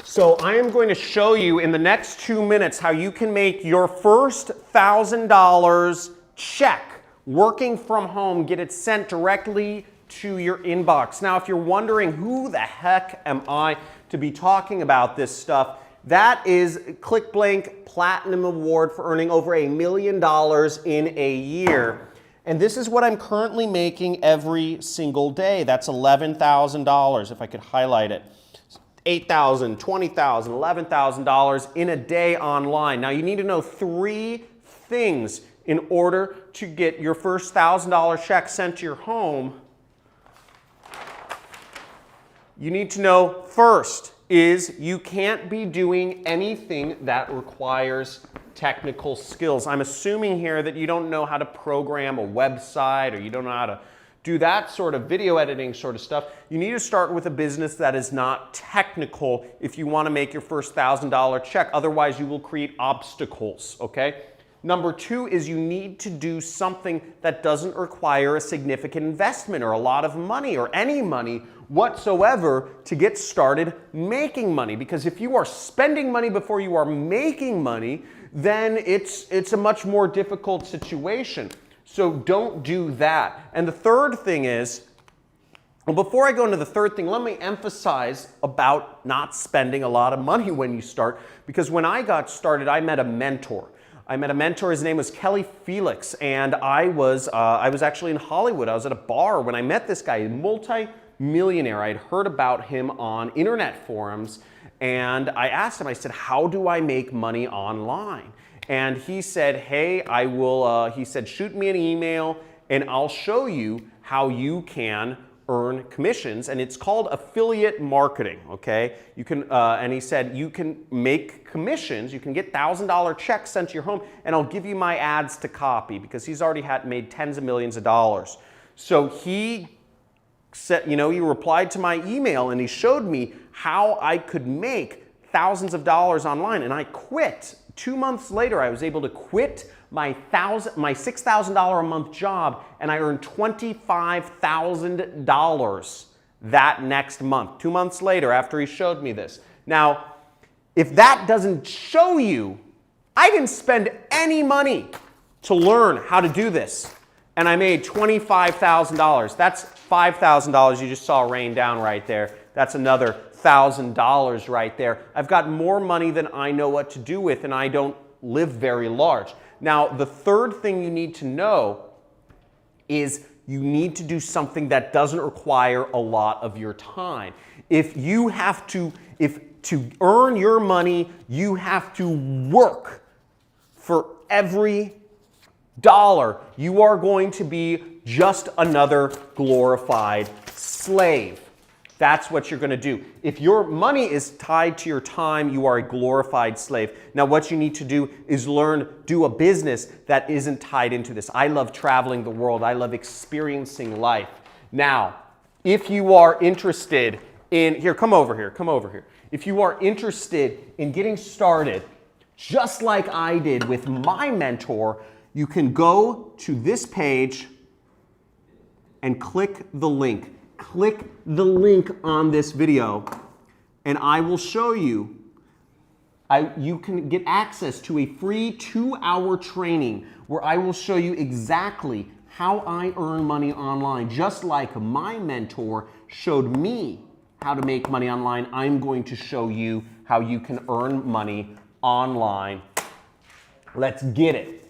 So I am going to show you in the next 2 minutes how you can make your first $1,000 check working from home, get it sent directly to your inbox. Now, if you're wondering who the heck am I to be talking about this stuff, that is ClickBlank Platinum Award for earning over $1 million in a year. And this is what I'm currently making every single day. That's $11,000 if I could highlight it. $8,000, $20,000, $11,000 in a day online. Now you need to know 3 things in order to get your first $1,000 check sent to your home. You need to know first is you can't be doing anything that requires technical skills. I'm assuming here that you don't know how to program a website or you don't know how to do that sort of video editing sort of stuff. You need to start with a business that is not technical if you want to make your first $1,000 check. Otherwise, you will create obstacles, okay? Number 2 is you need to do something that doesn't require a significant investment or a lot of money or any money whatsoever to get started making money. Because if you are spending money before you are making money, then it's a much more difficult situation. So don't do that. And the third thing is, well, before I go into the third thing, let me emphasize about not spending a lot of money when you start. Because when I got started, I met a mentor. His name was Kelly Felix, and I was actually in Hollywood. I was at a bar when I met this guy, a multi-millionaire. I had heard about him on internet forums, and I asked him, I said, how do I make money online? And he said, hey, he said, shoot me an email and I'll show you how you can earn commissions. And it's called affiliate marketing, okay? You can, and he said, you can make commissions, you can get $1,000 checks sent to your home and I'll give you my ads to copy because he's already made tens of millions of dollars. So he said, he replied to my email and he showed me how I could make thousands of dollars online, and I quit. 2 months later, I was able to quit my $6,000 a month job, and I earned $25,000 that next month. 2 months later, after he showed me this. Now, if that doesn't show you, I didn't spend any money to learn how to do this, and I made $25,000. That's $5,000 you just saw rain down right there. That's another $1,000 right there. I've got more money than I know what to do with, and I don't live very large. Now, the third thing you need to know is you need to do something that doesn't require a lot of your time. If to earn your money, you have to work for every dollar. You are going to be just another glorified slave. That's what you're going to do. If your money is tied to your time, you are a glorified slave. Now, what you need to do is do a business that isn't tied into this. I love traveling the world. I love experiencing life. Now, if you are interested in, come over here. If you are interested in getting started, just like I did with my mentor, you can go to this page and click the link. Click the link on this video and I will show you, you can get access to a free 2-hour training where I will show you exactly how I earn money online. Just like my mentor showed me how to make money online, I'm going to show you how you can earn money online. Let's get it.